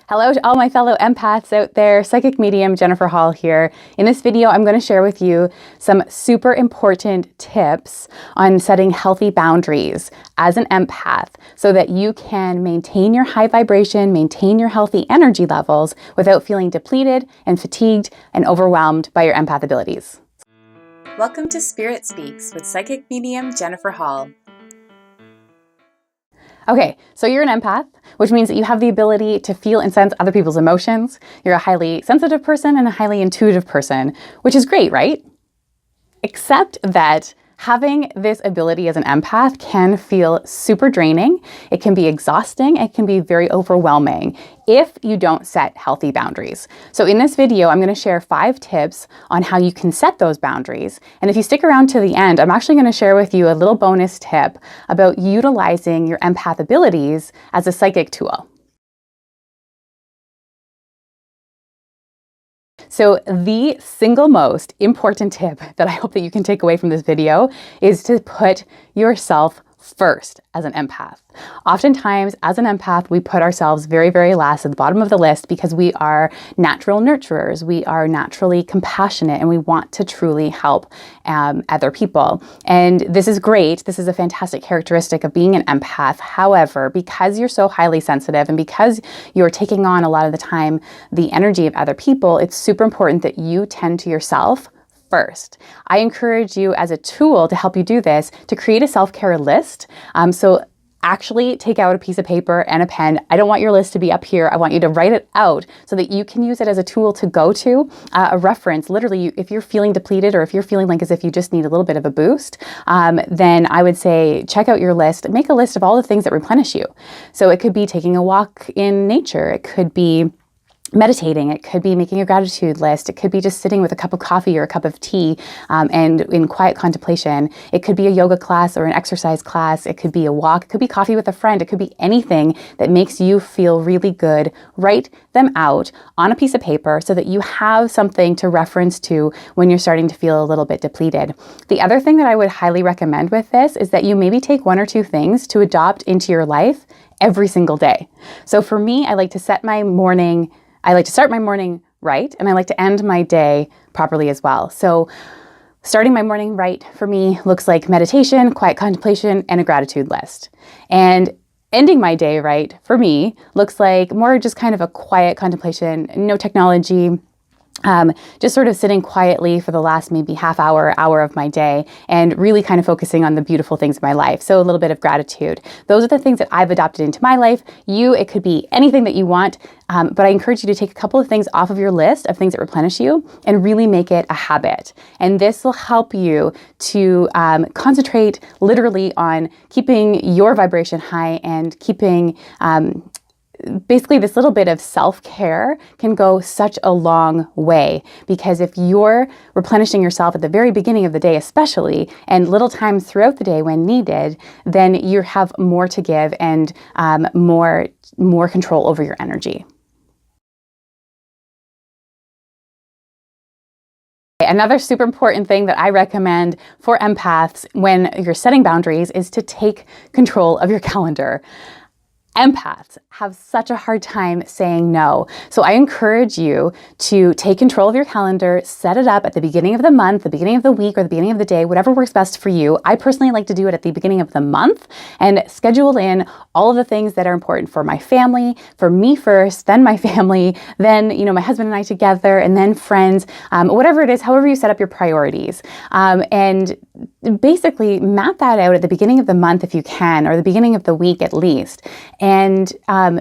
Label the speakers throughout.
Speaker 1: Hello to all my fellow empaths out there, psychic medium Jennifer Hall here. In this video, I'm going to share with you some super important tips on setting healthy boundaries as an empath so that you can maintain your high vibration, maintain your healthy energy levels without feeling depleted and fatigued and overwhelmed by your empath abilities.
Speaker 2: Welcome to Spirit Speaks with psychic medium Jennifer Hall.
Speaker 1: Okay, so you're an empath, which means that you have the ability to feel and sense other people's emotions. You're a highly sensitive person and a highly intuitive person, which is great, right? Except that having this ability as an empath can feel super draining. It can be exhausting. It can be very overwhelming if you don't set healthy boundaries. So in this video, I'm going to share 5 tips on how you can set those boundaries. And if you stick around to the end, I'm actually going to share with you a little bonus tip about utilizing your empath abilities as a psychic tool. So the single most important tip that I hope that you can take away from this video is to put yourself first as an empath. Oftentimes, as an empath, we put ourselves very, very last at the bottom of the list because we are natural nurturers. We are naturally compassionate and we want to truly help other people. And this is great. This is a fantastic characteristic of being an empath. However, because you're so highly sensitive and because you're taking on a lot of the time the energy of other people, it's super important that you tend to yourself first. I encourage you as a tool to help you do this to create a self-care list. So actually take out a piece of paper and a pen. I don't want your list to be up here. I want you to write it out so that you can use it as a tool to go to, a reference. Literally, if you're feeling depleted or if you're feeling like as if you just need a little bit of a boost, then I would say check out your list. Make a list of all the things that replenish you. So it could be taking a walk in nature. It could be meditating, it could be making a gratitude list, it could be just sitting with a cup of coffee or a cup of tea and in quiet contemplation. It could be a yoga class or an exercise class, it could be a walk, it could be coffee with a friend, it could be anything that makes you feel really good. Write them out on a piece of paper so that you have something to reference to when you're starting to feel a little bit depleted. The other thing that I would highly recommend with this is that you maybe take 1 or 2 things to adopt into your life every single day. So for me, I like to start my morning right, and I like to end my day properly as well. So starting my morning right for me looks like meditation, quiet contemplation, and a gratitude list. And ending my day right for me looks like more just kind of a quiet contemplation, no technology, just sort of sitting quietly for the last maybe half hour of my day and really kind of focusing on the beautiful things in my life. So a little bit of gratitude. Those are the things that I've adopted into my life. It could be anything that you want, but I encourage you to take a couple of things off of your list of things that replenish you and really make it a habit. And this will help you to concentrate literally on keeping your vibration high and keeping basically this little bit of self-care can go such a long way, because if you're replenishing yourself at the very beginning of the day especially, and little times throughout the day when needed, then you have more to give and more control over your energy. Another super important thing that I recommend for empaths when you're setting boundaries is to take control of your calendar. Empaths have such a hard time saying no. So I encourage you to take control of your calendar, set it up at the beginning of the month, the beginning of the week, or the beginning of the day, whatever works best for you. I personally like to do it at the beginning of the month and schedule in all of the things that are important for my family, for me first, then my family, then, my husband and I together, and then friends, whatever it is, however you set up your priorities. And basically map that out at the beginning of the month if you can, or the beginning of the week at least, and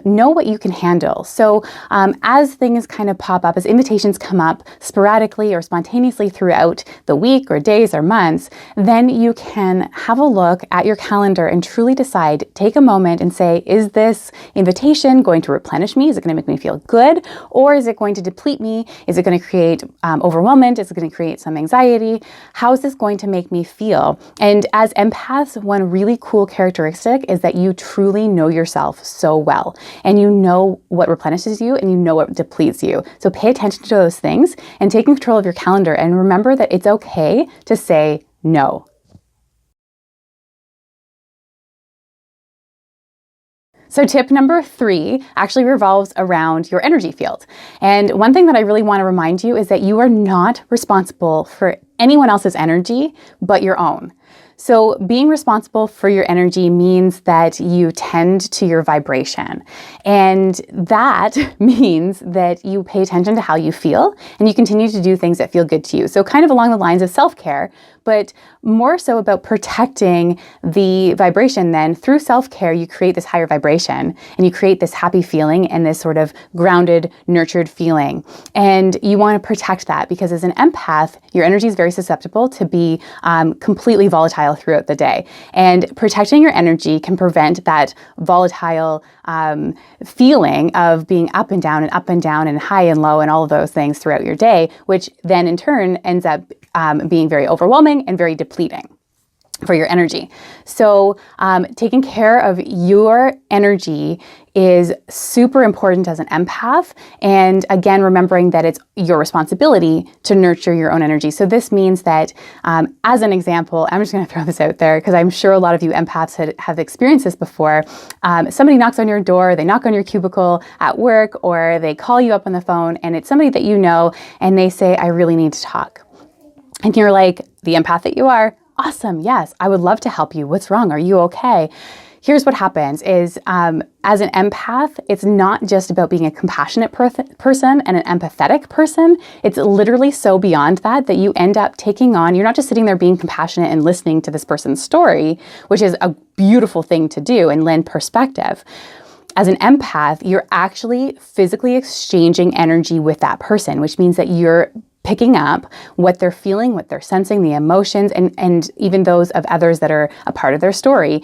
Speaker 1: know what you can handle. So as things kind of pop up, as invitations come up sporadically or spontaneously throughout the week or days or months, then you can have a look at your calendar and truly decide, take a moment and say, is this invitation going to replenish me? Is it going to make me feel good? Or is it going to deplete me? Is it going to create overwhelmment? Is it going to create some anxiety? How is this going to make me feel? And as empaths, one really cool characteristic is that you truly know yourself so well, and you know what replenishes you and you know what depletes you. So pay attention to those things and take control of your calendar, and remember that it's okay to say no. So tip number 3 actually revolves around your energy field. And one thing that I really want to remind you is that you are not responsible for anyone else's energy but your own. So being responsible for your energy means that you tend to your vibration. And that means that you pay attention to how you feel and you continue to do things that feel good to you. So kind of along the lines of self-care, but more so about protecting the vibration. Then through self-care, you create this higher vibration and you create this happy feeling and this sort of grounded, nurtured feeling. And you want to protect that because as an empath, your energy is very susceptible to be completely volatile throughout the day. And protecting your energy can prevent that volatile feeling of being up and down and up and down and high and low and all of those things throughout your day, which then in turn ends up being very overwhelming and very depleting for your energy. So taking care of your energy is super important as an empath. And again, remembering that it's your responsibility to nurture your own energy. So this means that as an example, I'm just going to throw this out there because I'm sure a lot of you empaths have experienced this before. Somebody knocks on your door, they knock on your cubicle at work, or they call you up on the phone and it's somebody that you know and they say, I really need to talk. And you're like, the empath that you are, awesome, yes, I would love to help you. What's wrong? Are you okay? Here's what happens is as an empath, it's not just about being a compassionate person and an empathetic person. It's literally so beyond that you end up taking on, you're not just sitting there being compassionate and listening to this person's story, which is a beautiful thing to do and lend perspective. As an empath, you're actually physically exchanging energy with that person, which means that you're picking up what they're feeling, what they're sensing, the emotions, and even those of others that are a part of their story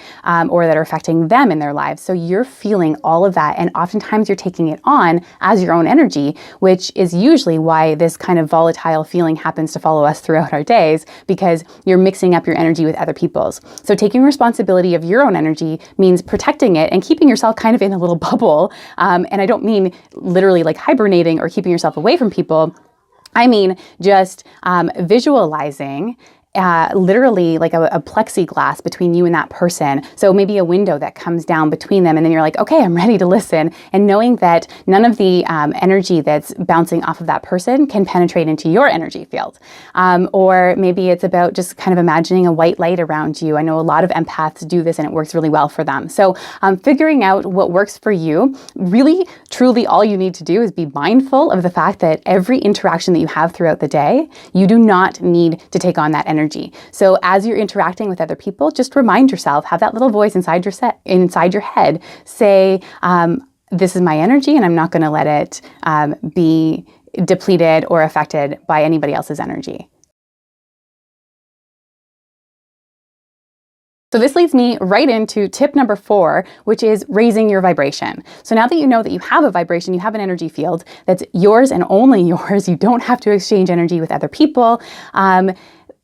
Speaker 1: or that are affecting them in their lives. So you're feeling all of that, and oftentimes you're taking it on as your own energy, which is usually why this kind of volatile feeling happens to follow us throughout our days, because you're mixing up your energy with other people's. So taking responsibility of your own energy means protecting it and keeping yourself kind of in a little bubble. And I don't mean literally like hibernating or keeping yourself away from people. I mean, just visualizing literally like a plexiglass between you and that person. So maybe a window that comes down between them. And then you're like, okay, I'm ready to listen. And knowing that none of the energy that's bouncing off of that person can penetrate into your energy field. Or maybe it's about just kind of imagining a white light around you. I know a lot of empaths do this and it works really well for them. So figuring out what works for you, really, truly all you need to do is be mindful of the fact that every interaction that you have throughout the day, you do not need to take on that energy. So as you're interacting with other people, just remind yourself, have that little voice inside your head, say, this is my energy and I'm not going to let it be depleted or affected by anybody else's energy. So this leads me right into tip number 4, which is raising your vibration. So now that you know that you have a vibration, you have an energy field that's yours and only yours, you don't have to exchange energy with other people.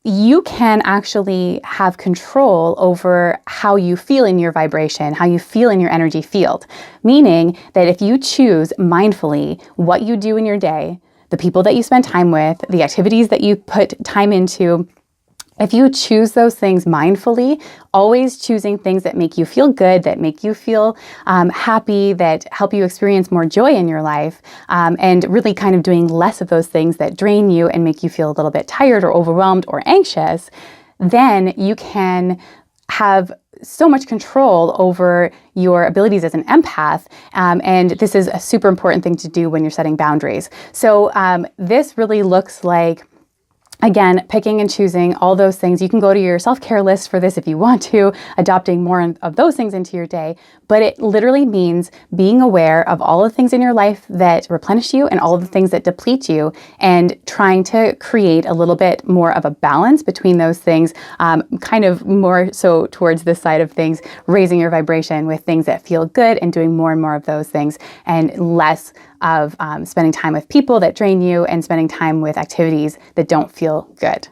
Speaker 1: You can actually have control over how you feel in your vibration, how you feel in your energy field. Meaning that if you choose mindfully what you do in your day, the people that you spend time with, the activities that you put time into, if you choose those things mindfully, always choosing things that make you feel good, that make you feel happy, that help you experience more joy in your life, and really kind of doing less of those things that drain you and make you feel a little bit tired or overwhelmed or anxious, then you can have so much control over your abilities as an empath. And this is a super important thing to do when you're setting boundaries. So this really looks like, again, picking and choosing all those things. You can go to your self-care list for this if you want to, adopting more of those things into your day. But it literally means being aware of all the things in your life that replenish you and all of the things that deplete you, and trying to create a little bit more of a balance between those things, kind of more so towards this side of things, raising your vibration with things that feel good and doing more and more of those things, and less of spending time with people that drain you and spending time with activities that don't feel good.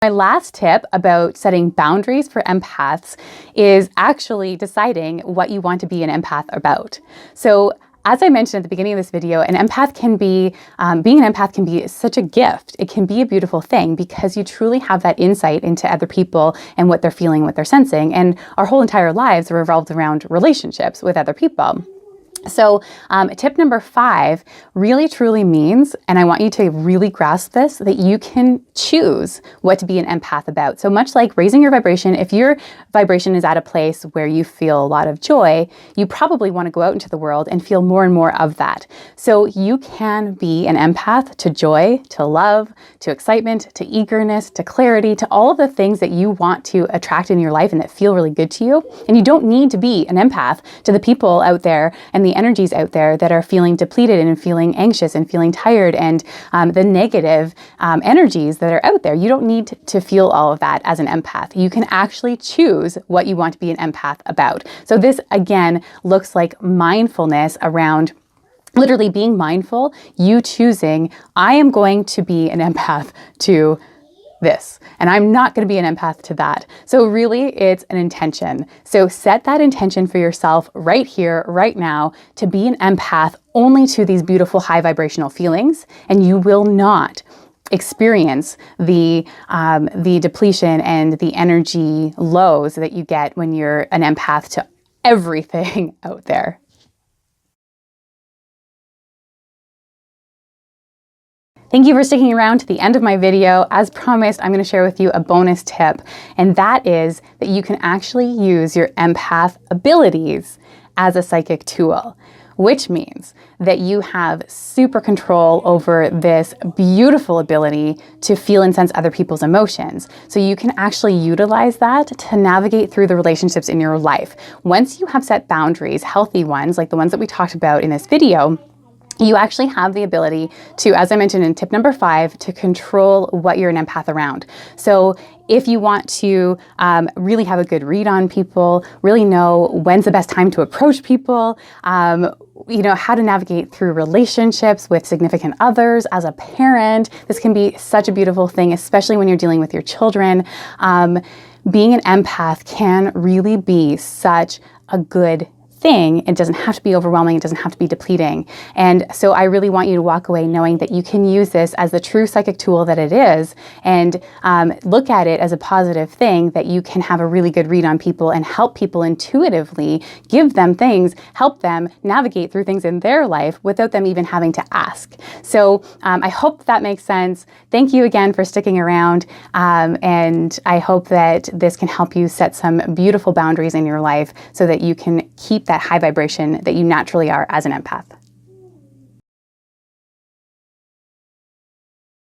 Speaker 1: My last tip about setting boundaries for empaths is actually deciding what you want to be an empath about. So as I mentioned at the beginning of this video, being an empath can be such a gift. It can be a beautiful thing because you truly have that insight into other people and what they're feeling, what they're sensing. And our whole entire lives are revolved around relationships with other people. So tip number 5 really truly means, and I want you to really grasp this, that you can choose what to be an empath about. So much like raising your vibration, if your vibration is at a place where you feel a lot of joy, you probably want to go out into the world and feel more and more of that. So you can be an empath to joy, to love, to excitement, to eagerness, to clarity, to all of the things that you want to attract in your life and that feel really good to you. And you don't need to be an empath to the people out there and the energies out there that are feeling depleted and feeling anxious and feeling tired and the negative energies that are out there. You don't need to feel all of that as an empath. You can actually choose what you want to be an empath about. So this, again, looks like mindfulness around literally being mindful, you choosing, I am going to be an empath to this, and I'm not going to be an empath to that. So really, it's an intention. So set that intention for yourself right here, right now, to be an empath only to these beautiful high vibrational feelings, and you will not experience the depletion and the energy lows that you get when you're an empath to everything out there. Thank you for sticking around to the end of my video. As promised, I'm going to share with you a bonus tip, and that is that you can actually use your empath abilities as a psychic tool, which means that you have super control over this beautiful ability to feel and sense other people's emotions. So you can actually utilize that to navigate through the relationships in your life. Once you have set boundaries, healthy ones, like the ones that we talked about in this video, you actually have the ability to, as I mentioned in tip number 5, to control what you're an empath around. So if you want to really have a good read on people, really know when's the best time to approach people, you know, how to navigate through relationships with significant others as a parent, this can be such a beautiful thing, especially when you're dealing with your children. Being an empath can really be such a good thing. It doesn't have to be overwhelming. It doesn't have to be depleting. And so I really want you to walk away knowing that you can use this as the true psychic tool that it is, and look at it as a positive thing that you can have a really good read on people and help people intuitively, give them things, help them navigate through things in their life without them even having to ask. So I hope that makes sense. Thank you again for sticking around. And I hope that this can help you set some beautiful boundaries in your life so that you can keep that high vibration that you naturally are as an empath.